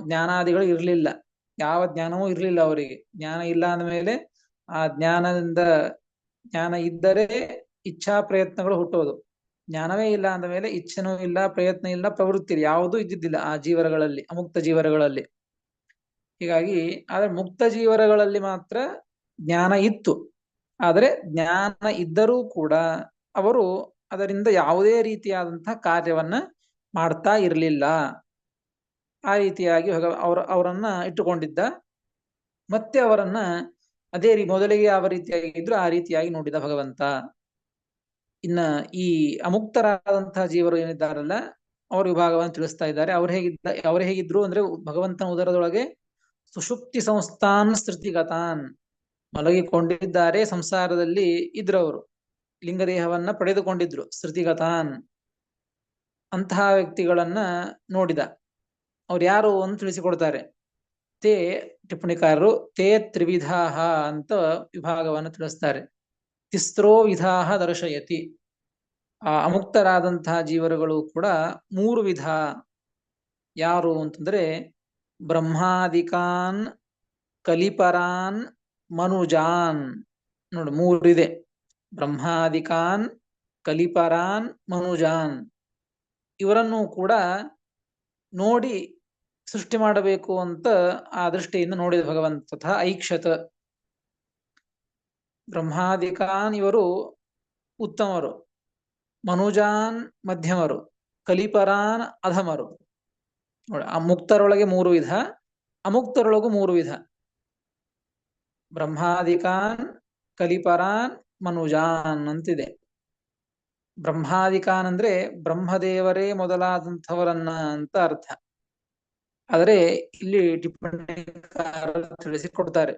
ಜ್ಞಾನಾದಿಗಳು ಇರಲಿಲ್ಲ, ಯಾವ ಜ್ಞಾನವೂ ಇರಲಿಲ್ಲ ಅವರಿಗೆ. ಜ್ಞಾನ ಇಲ್ಲ ಅಂದಮೇಲೆ ಆ ಜ್ಞಾನ ಇದ್ದರೆ ಇಚ್ಛಾ ಪ್ರಯತ್ನಗಳು ಹುಟ್ಟೋದು. ಜ್ಞಾನವೇ ಇಲ್ಲ ಅಂದ ಮೇಲೆ ಇಚ್ಛೆನೂ ಇಲ್ಲ, ಪ್ರಯತ್ನ ಇಲ್ಲ, ಪ್ರವೃತ್ತಿ ಯಾವುದೂ ಇದ್ದಿದ್ದಿಲ್ಲ ಆ ಜೀವರಗಳಲ್ಲಿ, ಅಮುಕ್ತ ಜೀವರಗಳಲ್ಲಿ. ಹೀಗಾಗಿ ಆದ್ರೆ ಮುಕ್ತ ಜೀವರಗಳಲ್ಲಿ ಮಾತ್ರ ಜ್ಞಾನ ಇತ್ತು. ಆದರೆ ಜ್ಞಾನ ಇದ್ದರೂ ಕೂಡ ಅವರು ಅದರಿಂದ ಯಾವುದೇ ರೀತಿಯಾದಂತಹ ಕಾರ್ಯವನ್ನ ಮಾಡ್ತಾ ಇರಲಿಲ್ಲ. ಆ ರೀತಿಯಾಗಿ ಅವರನ್ನ ಇಟ್ಟುಕೊಂಡಿದ್ದ. ಮತ್ತೆ ಅವರನ್ನ ಅದೇ ಮೊದಲಿಗೆ ಯಾವ ರೀತಿಯಾಗಿ ಇದ್ರು ಆ ರೀತಿಯಾಗಿ ನೋಡಿದ ಭಗವಂತ. ಇನ್ನ ಈ ಅಮುಕ್ತರಾದಂತಹ ಜೀವರು ಏನಿದ್ದಾರಲ್ಲ ಅವ್ರ ವಿಭಾಗವನ್ನು ತಿಳಿಸ್ತಾ ಇದ್ದಾರೆ. ಅವ್ರು ಹೇಗಿದ್ರು ಅಂದ್ರೆ ಭಗವಂತನ ಉದರದೊಳಗೆ ಸುಷುಪ್ತಿ ಸಂಸ್ಥಾನ್ ಸ್ಥಿತಿಗತಾನ್, ಮಲಗಿಕೊಂಡಿದ್ದಾರೆ, ಸಂಸಾರದಲ್ಲಿ ಇದ್ರವರು, ಲಿಂಗದೇಹವನ್ನ ಪಡೆದುಕೊಂಡಿದ್ರು, ಶ್ರುತಿಗತಾನ್ ಅಂತಹ ವ್ಯಕ್ತಿಗಳನ್ನ ನೋಡಿದ. ಅವ್ರು ಯಾರು ಅಂತ ತಿಳಿಸಿಕೊಡ್ತಾರೆ. ತೇ ಟಿಪ್ಪಣಿಕಾರರು ತೇ ತ್ರಿವಿಧಾಹ ಅಂತ ವಿಭಾಗವನ್ನು ತಿಳಿಸ್ತಾರೆ. ತಿಸ್ರೋ ವಿಧಾಹ ದರ್ಶಯತಿ. ಆ ಅಮುಕ್ತರಾದಂತಹ ಜೀವರುಗಳು ಕೂಡ ಮೂರು ವಿಧ. ಯಾರು ಅಂತಂದ್ರೆ ಬ್ರಹ್ಮಾದಿಕಾನ್, ಕಲಿಪರಾನ್, ಮನುಜಾನ್. ನೋಡಿ, ಮೂರಿದೆ. ಬ್ರಹ್ಮಾದಿಕಾನ್, ಕಲಿಪರಾನ್, ಮನುಜಾನ್. ಇವರನ್ನು ಕೂಡ ನೋಡಿ ಸೃಷ್ಟಿ ಮಾಡಬೇಕು ಅಂತ ಆ ದೃಷ್ಟಿಯಿಂದ ನೋಡಿದ ಭಗವಂತ. ತಥಾ ಐಕ್ಷತ. ಬ್ರಹ್ಮಾದಿಕಾನ್ ಇವರು ಉತ್ತಮರು, ಮನುಜಾನ್ ಮಧ್ಯಮರು, ಕಲಿಪರಾನ್ ಅಧಮರು. ನೋಡಿ, ಆ ಮುಕ್ತರೊಳಗೆ ಮೂರು ವಿಧ, ಅಮುಕ್ತರೊಳಗೂ ಮೂರು ವಿಧ. ಬ್ರಹ್ಮಾದಿಕಾನ್, ಕಲಿಪರಾನ್, ಮನುಜಾನ್ ಅಂತಿದೆ. ಬ್ರಹ್ಮಾದಿಕಾನ್ ಅಂದ್ರೆ ಬ್ರಹ್ಮದೇವರೇ ಮೊದಲಾದಂಥವರನ್ನ ಅಂತ ಅರ್ಥ. ಆದರೆ ಇಲ್ಲಿ ಟಿಪ್ಪಣಿಕಾರರು ತಿಳಿಸಿಕೊಡ್ತಾರೆ.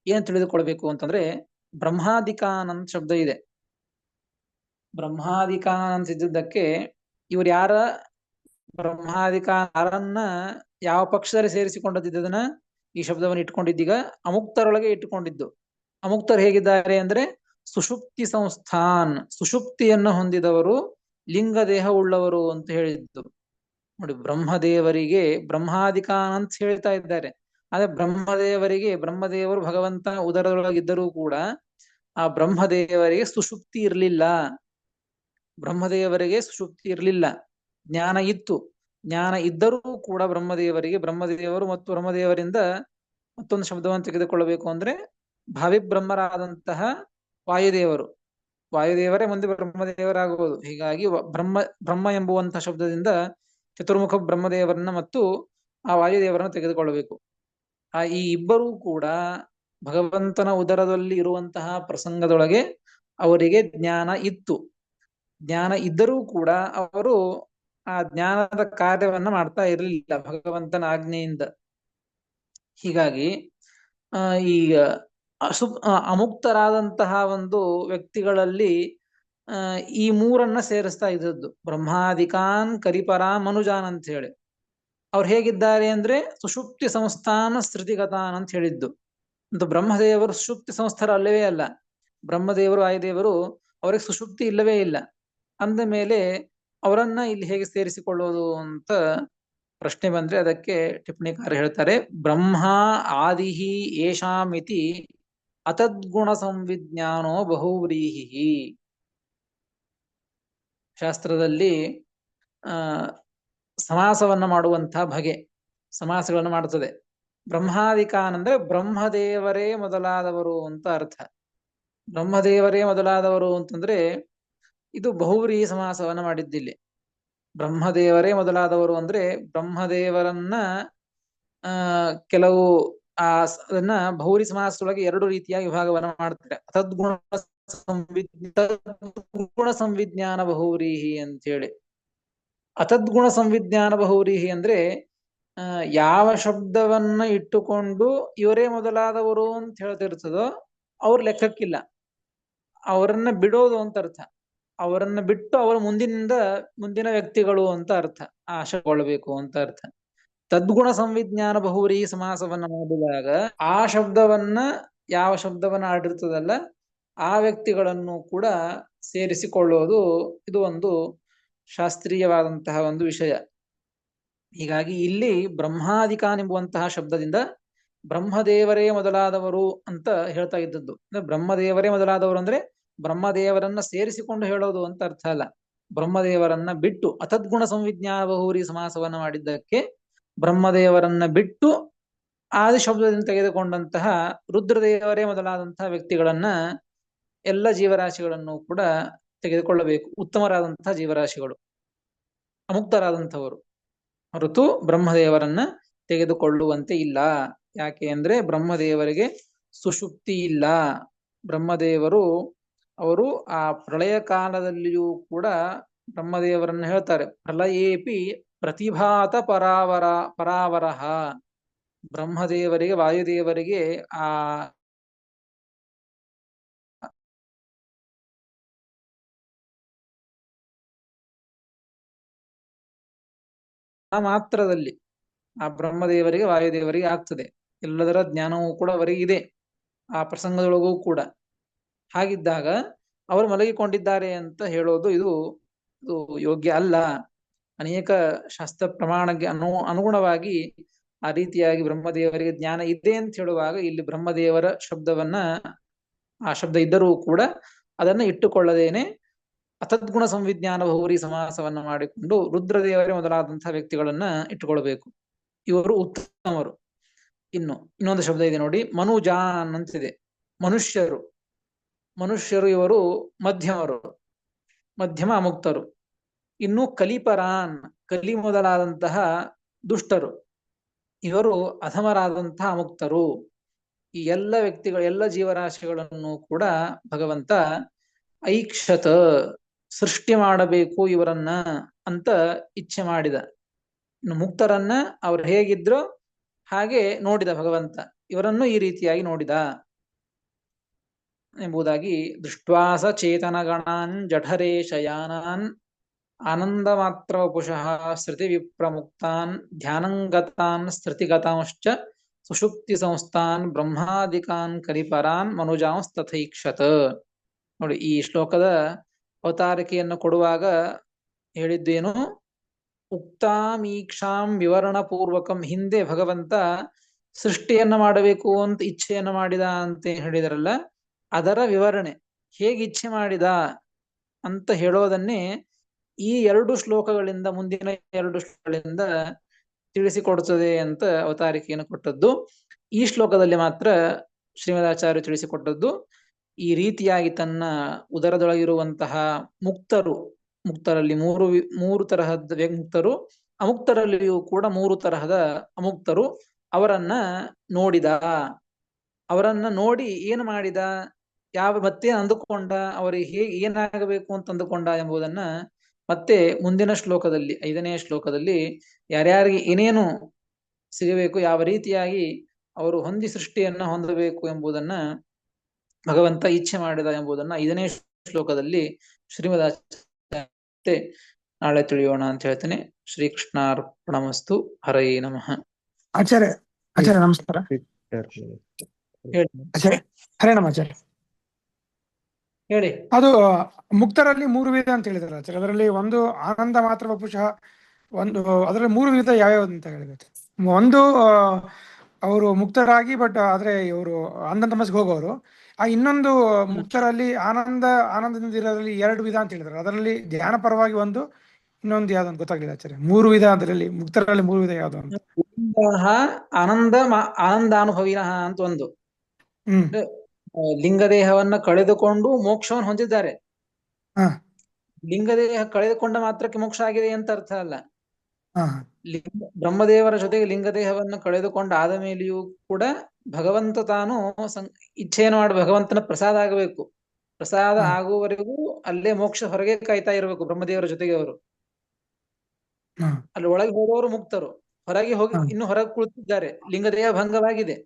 ಏನ್ ತಿಳಿದುಕೊಳ್ಬೇಕು ಅಂತಂದ್ರೆ ಬ್ರಹ್ಮಾದಿಕಾನ್ ಅಂತ ಶಬ್ದ ಇದೆ. ಬ್ರಹ್ಮಾದಿಕಾನ್ ಅಂತಿದ್ದಕ್ಕೆ ಇವ್ರು ಯಾರ ಬ್ರಹ್ಮಾದಿಕಾನ್ ಯಾರನ್ನ ಯಾವ ಪಕ್ಷದಲ್ಲಿ ಸೇರಿಸಿಕೊಂಡದಿದ್ದದನ್ನ ಈ ಶಬ್ದವನ್ನು ಇಟ್ಕೊಂಡಿದ್ದೀಗ ಅಮುಕ್ತರೊಳಗೆ ಇಟ್ಟುಕೊಂಡಿದ್ದು. ಅಮುಕ್ತರು ಹೇಗಿದ್ದಾರೆ ಅಂದ್ರೆ ಸುಷುಪ್ತಿ ಸಂಸ್ಥಾನ್, ಸುಷುಪ್ತಿಯನ್ನು ಹೊಂದಿದವರು, ಲಿಂಗದೇಹ ಉಳ್ಳವರು ಅಂತ ಹೇಳಿದ್ದು. ನೋಡಿ, ಬ್ರಹ್ಮದೇವರಿಗೆ ಬ್ರಹ್ಮಾದಿಕಾನ್ ಅಂತ ಹೇಳ್ತಾ ಇದ್ದಾರೆ. ಆದ್ರೆ ಬ್ರಹ್ಮದೇವರು ಭಗವಂತನ ಉದರದೊಳಗಿದ್ದರೂ ಕೂಡ ಆ ಬ್ರಹ್ಮದೇವರಿಗೆ ಸುಷುಪ್ತಿ ಇರಲಿಲ್ಲ. ಜ್ಞಾನ ಇತ್ತು. ಜ್ಞಾನ ಇದ್ದರೂ ಕೂಡ ಬ್ರಹ್ಮದೇವರು ಮತ್ತು ಬ್ರಹ್ಮದೇವರಿಂದ ಮತ್ತೊಂದು ಶಬ್ದವನ್ನು ತೆಗೆದುಕೊಳ್ಳಬೇಕು ಅಂದ್ರೆ ಭಾವಿಬ್ರಹ್ಮರಾದಂತಹ ವಾಯುದೇವರೇ ಮುಂದೆ ಬ್ರಹ್ಮದೇವರಾಗಬಹುದು. ಹೀಗಾಗಿ ಬ್ರಹ್ಮ ಎಂಬುವಂತಹ ಶಬ್ದದಿಂದ ಚತುರ್ಮುಖ ಬ್ರಹ್ಮದೇವರನ್ನ ಮತ್ತು ಆ ವಾಯುದೇವರನ್ನು ತೆಗೆದುಕೊಳ್ಳಬೇಕು. ಈ ಇಬ್ಬರೂ ಕೂಡ ಭಗವಂತನ ಉದರದಲ್ಲಿ ಇರುವಂತಹ ಪ್ರಸಂಗದೊಳಗೆ ಅವರಿಗೆ ಜ್ಞಾನ ಇತ್ತು. ಜ್ಞಾನ ಇದ್ದರೂ ಕೂಡ ಅವರು ಆ ಜ್ಞಾನದ ಕಾರ್ಯವನ್ನ ಮಾಡ್ತಾ ಇರಲಿಲ್ಲ ಭಗವಂತನ ಆಜ್ಞೆಯಿಂದ. ಹೀಗಾಗಿ ಈ ಅಮುಕ್ತರಾದಂತಹ ಒಂದು ವ್ಯಕ್ತಿಗಳಲ್ಲಿ ಈ ಮೂರನ್ನ ಸೇರಿಸ್ತಾ ಇದ್ದದ್ದು. ಬ್ರಹ್ಮಾದಿಕಾನ್, ಕಲಿಪರಾನ್, ಮನುಜಾನ್ ಅಂತ ಹೇಳಿ. ಅವ್ರು ಹೇಗಿದ್ದಾರೆ ಅಂದ್ರೆ ಸುಷುಪ್ತಿ ಸಂಸ್ಥಾನ ಸ್ಥಿತಿಗತಾನ್ ಅಂತ ಹೇಳಿದ್ದು. ಅಂತ ಬ್ರಹ್ಮದೇವರು ಸುಷುಪ್ತಿ ಸಂಸ್ಥರ ಅಲ್ಲವೇ ಅಲ್ಲ. ಬ್ರಹ್ಮದೇವರು ವಾಯುದೇವರು ಅವರಿಗೆ ಸುಷುಪ್ತಿ ಇಲ್ಲವೇ ಇಲ್ಲ. ಅಂದ ಮೇಲೆ ಅವರನ್ನ ಇಲ್ಲಿ ಹೇಗೆ ಸೇರಿಸಿಕೊಳ್ಳೋದು ಅಂತ ಪ್ರಶ್ನೆ ಬಂದ್ರೆ ಅದಕ್ಕೆ ಟಿಪ್ಪಣಿಕಾರ ಹೇಳ್ತಾರೆ, ಬ್ರಹ್ಮ ಆದಿಹಿ ಏಷಾಮಿತಿ ಅತದ್ಗುಣ ಸಂವಿಜ್ಞಾನೋ ಬಹುವ್ರೀಹಿ. ಶಾಸ್ತ್ರದಲ್ಲಿ ಸಮಾಸವನ್ನ ಮಾಡುವಂತಹ ಬಗೆ, ಸಮಾಸಗಳನ್ನು ಮಾಡುತ್ತದೆ. ಬ್ರಹ್ಮಾದಿಕಾನ್ ಅಂದ್ರೆ ಬ್ರಹ್ಮದೇವರೇ ಮೊದಲಾದವರು ಅಂತ ಅರ್ಥ. ಬ್ರಹ್ಮದೇವರೇ ಮೊದಲಾದವರು ಅಂತಂದ್ರೆ ಇದು ಬಹುವ್ರೀಹಿ ಸಮಾಸವನ್ನ ಮಾಡಿದ್ದಿಲ್ಲಿ. ಬ್ರಹ್ಮದೇವರೇ ಮೊದಲಾದವರು ಅಂದ್ರೆ ಬ್ರಹ್ಮದೇವರನ್ನ ಕೆಲವು ಅದನ್ನ ಬಹುವ್ರೀಹಿ ಸಮಾಸದೊಳಗೆ ಎರಡು ರೀತಿಯಾಗಿ ವಿಭಾಗವನ್ನ ಮಾಡ್ತಾರೆ. ಅತದ್ಗುಣ ಸಂವಿಜ್ಞಾನ ಬಹುವ್ರೀಹಿ ಅಂತ ಹೇಳಿ. ಅತದ್ಗುಣ ಸಂವಿಜ್ಞಾನ ಬಹುವ್ರೀಹಿ ಅಂದ್ರೆ ಯಾವ ಶಬ್ದವನ್ನ ಇಟ್ಟುಕೊಂಡು ಇವರೇ ಮೊದಲಾದವರು ಅಂತ ಹೇಳ್ತಿರ್ತದೋ ಅವ್ರ ಲೆಕ್ಕಕ್ಕಿಲ್ಲ. ಅವರನ್ನ ಬಿಡೋದು ಅಂತ ಅರ್ಥ. ಅವರನ್ನ ಬಿಟ್ಟು ಅವರ ಮುಂದಿನ ವ್ಯಕ್ತಿಗಳು ಅಂತ ಅರ್ಥ. ಆಶೆಗೊಳ್ಳಬೇಕು ಅಂತ ಅರ್ಥ. ತದ್ಗುಣ ಸಂವಿಜ್ಞಾನ ಬಹುವ್ರೀಹಿ ಸಮಾಸವನ್ನ ಮಾಡಿದಾಗ ಆ ಶಬ್ದವನ್ನ ಯಾವ ಶಬ್ದವನ್ನ ಆಡಿರ್ತದಲ್ಲ ಆ ವ್ಯಕ್ತಿಗಳನ್ನು ಕೂಡ ಸೇರಿಸಿಕೊಳ್ಳೋದು ಇದು ಒಂದು ಶಾಸ್ತ್ರೀಯವಾದಂತಹ ಒಂದು ವಿಷಯ. ಹೀಗಾಗಿ ಇಲ್ಲಿ ಬ್ರಹ್ಮಾದಿಕಾನ್ ಎಂಬುವಂತಹ ಶಬ್ದದಿಂದ ಬ್ರಹ್ಮದೇವರೇ ಮೊದಲಾದವರು ಅಂತ ಹೇಳ್ತಾ ಇದ್ದದ್ದು. ಬ್ರಹ್ಮದೇವರೇ ಮೊದಲಾದವರು ಅಂದ್ರೆ ಬ್ರಹ್ಮದೇವರನ್ನ ಸೇರಿಸಿಕೊಂಡು ಹೇಳೋದು ಅಂತ ಅರ್ಥ ಅಲ್ಲ. ಬ್ರಹ್ಮದೇವರನ್ನ ಬಿಟ್ಟು ಅತದ್ಗುಣ ಸಂವಿಜ್ಞಾನ ಬಹುವ್ರೀಹಿ ಸಮಾಸವನ್ನ ಮಾಡಿದ್ದಕ್ಕೆ ಬ್ರಹ್ಮದೇವರನ್ನ ಬಿಟ್ಟು ಆದಿ ಶಬ್ದದಿಂದ ತೆಗೆದುಕೊಂಡಂತಹ ರುದ್ರದೇವರೇ ಮೊದಲಾದಂತಹ ವ್ಯಕ್ತಿಗಳನ್ನ ಎಲ್ಲ ಜೀವರಾಶಿಗಳನ್ನು ಕೂಡ ತೆಗೆದುಕೊಳ್ಳಬೇಕು. ಉತ್ತಮರಾದಂತಹ ಜೀವರಾಶಿಗಳು, ಅಮುಕ್ತರಾದಂಥವರು ಹೊರತು ಬ್ರಹ್ಮದೇವರನ್ನ ತೆಗೆದುಕೊಳ್ಳುವಂತೆ ಇಲ್ಲ ಯಾಕೆ ಅಂದ್ರೆ ಬ್ರಹ್ಮದೇವರಿಗೆ ಸುಷುಪ್ತಿ ಇಲ್ಲ. ಬ್ರಹ್ಮದೇವರು ಅವರು ಆ ಪ್ರಳಯ ಕಾಲದಲ್ಲಿಯೂ ಕೂಡ ಬ್ರಹ್ಮದೇವರನ್ನು ಹೇಳ್ತಾರೆ, ಪ್ರಳಯೇಪಿ ಪ್ರತಿಭಾತ ಪರಾವರಹ. ಬ್ರಹ್ಮದೇವರಿಗೆ ವಾಯುದೇವರಿಗೆ ಆ ಮಾತ್ರದಲ್ಲಿ ಆ ಬ್ರಹ್ಮದೇವರಿಗೆ ವಾಯುದೇವರಿಗೆ ಆಗ್ತದೆ. ಎಲ್ಲದರ ಜ್ಞಾನವೂ ಕೂಡ ಅವರಿಗೆ ಇದೆ ಆ ಪ್ರಸಂಗದೊಳಗೂ ಕೂಡ. ಹಾಗಿದ್ದಾಗ ಅವರು ಮಲಗಿಕೊಂಡಿದ್ದಾರೆ ಅಂತ ಹೇಳೋದು ಇದು ಯೋಗ್ಯ ಅಲ್ಲ. ಅನೇಕ ಶಾಸ್ತ್ರ ಪ್ರಮಾಣಕ್ಕೆ ಅನುಗುಣವಾಗಿ ಆ ರೀತಿಯಾಗಿ ಬ್ರಹ್ಮದೇವರಿಗೆ ಜ್ಞಾನ ಇದೆ ಅಂತ ಹೇಳುವಾಗ ಇಲ್ಲಿ ಬ್ರಹ್ಮದೇವರ ಶಬ್ದವನ್ನ, ಆ ಶಬ್ದ ಇದ್ದರೂ ಕೂಡ ಅದನ್ನ ಇಟ್ಟುಕೊಳ್ಳದೇನೆ ಅತದ್ಗುಣ ಸಂವಿಜ್ಞಾನ ಬಹುರಿ ಸಮಾಸವನ್ನ ಮಾಡಿಕೊಂಡು ರುದ್ರದೇವರೇ ಮೊದಲಾದಂತಹ ವ್ಯಕ್ತಿಗಳನ್ನ ಇಟ್ಟುಕೊಳ್ಬೇಕು. ಇವರು ಉತ್ತಮರು. ಇನ್ನೊಂದು ಶಬ್ದ ಇದೆ ನೋಡಿ, ಮನುಜಾನ್ ಅಂತಿದೆ. ಮನುಷ್ಯರು ಇವರು ಮಧ್ಯಮರು, ಮಧ್ಯಮ ಅಮುಕ್ತರು. ಇನ್ನು ಕಲಿಪರಾನ್, ಕಲಿ ಮೊದಲಾದಂತಹ ದುಷ್ಟರು, ಇವರು ಅಧಮರಾದಂತಹ ಅಮುಕ್ತರು. ಈ ಎಲ್ಲ ವ್ಯಕ್ತಿಗಳು, ಎಲ್ಲ ಜೀವರಾಶಿಗಳನ್ನು ಕೂಡ ಭಗವಂತ ಐಕ್ಷತ, ಸೃಷ್ಟಿ ಮಾಡಬೇಕು ಇವರನ್ನ ಅಂತ ಇಚ್ಛೆ ಮಾಡಿದ. ಇನ್ನು ಮುಕ್ತರನ್ನ ಅವ್ರು ಹೇಗಿದ್ರು ಹಾಗೆ ನೋಡಿದ ಭಗವಂತ, ಇವರನ್ನು ಈ ರೀತಿಯಾಗಿ ನೋಡಿದ ಎಂಬುದಾಗಿ ದೃಷ್ಟ್ವಾಸ ಚೇತನಗಣಾನ್ ಜಠರೇ ಶಯಾನಾನ್ ಆನಂದ ಮಾತ್ರ ವಪುಷಃ ಶ್ರುತಿ ವಿಪ್ರಮುಕ್ತಾನ್ ಧ್ಯಾನಂಗತಾನ್ ಸ್ತೃತಿಗತಾಂಶ್ಚ ಸುಷುಪ್ತಿ ಸಂಸ್ಥಾನ್ ಬ್ರಹ್ಮಾದಿಕಾನ್ ಕಲಿಪರಾನ್ ಮನುಜಾಂಸ್ತಥೈಕ್ಷತ. ನೋಡಿ, ಈ ಶ್ಲೋಕದ ಅವತಾರಿಕೆಯನ್ನು ಕೊಡುವಾಗ ಹೇಳಿದ್ದೇನು, ಉಕ್ತಾಮೀಕ್ಷಾಂ ವಿವರಣ ಪೂರ್ವಕಂ. ಹಿಂದೆ ಭಗವಂತ ಸೃಷ್ಟಿಯನ್ನ ಮಾಡಬೇಕು ಅಂತ ಇಚ್ಛೆಯನ್ನ ಮಾಡಿದ ಅಂತ ಹೇಳಿದರಲ್ಲ, ಅದರ ವಿವರಣೆ ಹೇಗೆ ಇಚ್ಛೆ ಮಾಡಿದ ಅಂತ ಹೇಳೋದನ್ನೇ ಈ ಎರಡು ಶ್ಲೋಕಗಳಿಂದ, ಮುಂದಿನ ಎರಡು ಶ್ಲೋಕಗಳಿಂದ ತಿಳಿಸಿಕೊಡುತ್ತದೆ ಅಂತ ಅವತಾರಿಕೆಯನ್ನು ಕೊಟ್ಟದ್ದು. ಈ ಶ್ಲೋಕದಲ್ಲಿ ಮಾತ್ರ ಶ್ರೀಮದಾಚಾರ್ಯ ತಿಳಿಸಿಕೊಟ್ಟದ್ದು ಈ ರೀತಿಯಾಗಿ ತನ್ನ ಉದರದೊಳಗಿರುವಂತಹ ಮುಕ್ತರಲ್ಲಿ ಮೂರು ತರಹದ ಮುಕ್ತರು, ಅಮುಕ್ತರಲ್ಲಿಯೂ ಕೂಡ ಮೂರು ತರಹದ ಅಮುಕ್ತರು, ಅವರನ್ನ ನೋಡಿದ. ಅವರನ್ನ ನೋಡಿ ಏನು ಮಾಡಿದ, ಮತ್ತೆ ಅಂದುಕೊಂಡ, ಅವರಿಗೆ ಹೇಗೆ ಏನಾಗಬೇಕು ಅಂತ ಅಂದುಕೊಂಡ ಎಂಬುದನ್ನ ಮತ್ತೆ ಮುಂದಿನ ಶ್ಲೋಕದಲ್ಲಿ, 5ನೇ ಶ್ಲೋಕದಲ್ಲಿ ಯಾರ್ಯಾರಿಗೆ ಏನೇನು ಸಿಗಬೇಕು, ಯಾವ ರೀತಿಯಾಗಿ ಅವರು ಹೊಂದಿ ಸೃಷ್ಟಿಯನ್ನ ಹೊಂದಬೇಕು ಎಂಬುದನ್ನ ಭಗವಂತ ಇಚ್ಛೆ ಮಾಡಿದ ಎಂಬುದನ್ನ 5ನೇ ಶ್ಲೋಕದಲ್ಲಿ ಶ್ರೀಮದಾಚಾರ್ಯ ನಾಳೆ ತಿಳಿಯೋಣ ಅಂತ ಹೇಳ್ತೇನೆ. ಶ್ರೀಕೃಷ್ಣಾರ್ಪಣಮಸ್ತು. ಹರೇ ನಮಃ. ಆಚಾರ್ಯ ನಮಸ್ಕಾರ. ಆಚಾರ್ಯ ಹರೇ ನಮ. ಆಚಾರ್ಯ ಹೇಳಿ. ಅದು ಮುಕ್ತರಲ್ಲಿ 3 ವಿಧ ಅಂತ ಹೇಳಿದಾರೆ ಆಚಾರ್ಯ. ಅದರಲ್ಲಿ ಒಂದು ಆನಂದ ಮಾತ್ರ ವಪುಷಃ, ಒಂದು ಅದರಲ್ಲಿ 3 ವಿಧ ಯಾವ್ಯಾವ ಅಂತ ಹೇಳಿದ್ರೆ, ಒಂದು ಅವರು ಮುಕ್ತರಾಗಿ ಬಟ್ ಆದ್ರೆ ಇವರು ಅಂಧ ತಮಸ್ಗೆ ಹೋಗೋರು. ಇನ್ನೊಂದು ಮುಕ್ತರಲ್ಲಿ ಆನಂದದಿಂದ ಇರೋದ್ರಲ್ಲಿ 2 ವಿಧ ಅಂತ ಹೇಳಿದಾರೆ. ಅದರಲ್ಲಿ ಧ್ಯಾನ ಪರವಾಗಿ ಒಂದು, ಇನ್ನೊಂದು ಯಾವ್ದು ಅಂತ ಗೊತ್ತಾಗ್ಲಿಲ್ಲ ಆಚಾರ್ಯ. 3 ವಿಧ, ಅದರಲ್ಲಿ ಮುಕ್ತರಲ್ಲಿ 3 ವಿಧ ಯಾವ್ದು ಅಂತ. ಆನಂದಾನುಭವಿನಃ ಅಂತ ಒಂದು, ಲಿಂಗದೇಹವನ್ನ ಕಳೆದುಕೊಂಡು ಮೋಕ್ಷವನ್ನು ಹೊಂದಿದ್ದಾರೆ. ಲಿಂಗದೇಹ ಕಳೆದುಕೊಂಡ ಮಾತ್ರಕ್ಕೆ ಮೋಕ್ಷ ಆಗಿದೆ ಅಂತ ಅರ್ಥ ಅಲ್ಲ. ಬ್ರಹ್ಮದೇವರ ಜೊತೆಗೆ ಲಿಂಗದೇಹವನ್ನು ಕಳೆದುಕೊಂಡ ಆದ ಮೇಲೆಯೂ ಕೂಡ ಭಗವಂತ ತಾನು ಇಚ್ಛೆಯನ್ನು ಮಾಡಿ ಭಗವಂತನ ಪ್ರಸಾದ ಆಗಬೇಕು. ಪ್ರಸಾದ ಆಗುವವರೆಗೂ ಅಲ್ಲೇ ಮೋಕ್ಷ ಹೊರಗೆ ಕಾಯ್ತಾ ಇರಬೇಕು ಬ್ರಹ್ಮದೇವರ ಜೊತೆಗೆ ಅವರು. ಅಲ್ಲಿ ಒಳಗೆ ಹೋದವರು ಮುಕ್ತರು, ಹೊರಗೆ ಹೋಗಿ ಇನ್ನು ಹೊರಗೆ ಕುಳಿತಿದ್ದಾರೆ. ಲಿಂಗದೇಹ ಭಂಗವಾಗಿದೆ,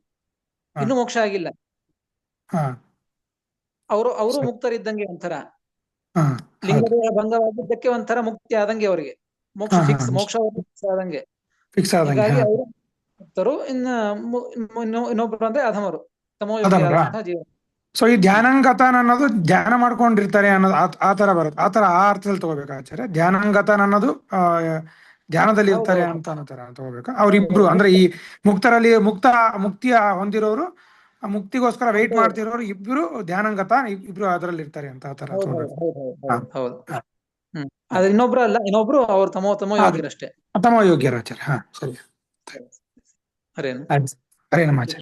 ಇನ್ನು ಮೋಕ್ಷ ಆಗಿಲ್ಲ. ಅವರು ಮುಕ್ತರಿದ್ದಂಗೆ ಒಂಥರ, ಲಿಂಗದೇಹ ಭಂಗವಾಗಿದ್ದಕ್ಕೆ ಒಂಥರ ಮುಕ್ತಿ ಆದಂಗೆ ಅವರಿಗೆ, ಮೋಕ್ಷ ಮೋಕ್ಷ ಆದಂಗೆ. ಹೀಗಾಗಿ ಅವರು ಮುಕ್ತರು. ಇನ್ನೊಬ್ಬರು ಅಂದ್ರೆ ಅಧಮರು, ತಮೋಯೋಗಿಯಾದಂತಹ ಜೀವ. ಸೊ ಈ ಧ್ಯಾನಂಗತನ್ ಅನ್ನೋದು ಧ್ಯಾನ ಮಾಡ್ಕೊಂಡಿರ್ತಾರೆ ಅನ್ನೋದು ಆ ತರ ಬರುತ್ತೆ. ಆ ಅರ್ಥದಲ್ಲಿ ತಗೋಬೇಕು ಆಚಾರ್ಯ. ಧ್ಯಾನಂಗತನ್ ಅನ್ನೋದು ಧ್ಯಾನದಲ್ಲಿ ಇರ್ತಾರೆ ಅಂತ ಅನ್ನೋ ತರ ತಗೋಬೇಕು. ಅವ್ರಿಬ್ರು ಅಂದ್ರೆ ಈ ಮುಕ್ತರಲ್ಲಿ ಮುಕ್ತಿಯ ಹೊಂದಿರೋರು, ಮುಕ್ತಿಗೋಸ್ಕರ ವೆಯ್ಟ್ ಮಾಡ್ತಿರೋರು ಇಬ್ರು ಧ್ಯಾನಂಗತ, ಇಬ್ರು ಅದರಲ್ಲಿ ಇರ್ತಾರೆ ಅಂತ ಆ ತರ ಹೌದು. ಆದ್ರೆ ಇನ್ನೊಬ್ರು ಅಲ್ಲ, ಇನ್ನೊಬ್ರು ಅವ್ರು ತಮೋ ಯೋಗ್ಯರಷ್ಟೇ. ತಮೋ ಯೋಗ್ಯರ ಆಚಾರ್ಯ. ಸರಿ, ಹರೇನು ಹರೇ ನಮ ಆಚಾರ್ಯ.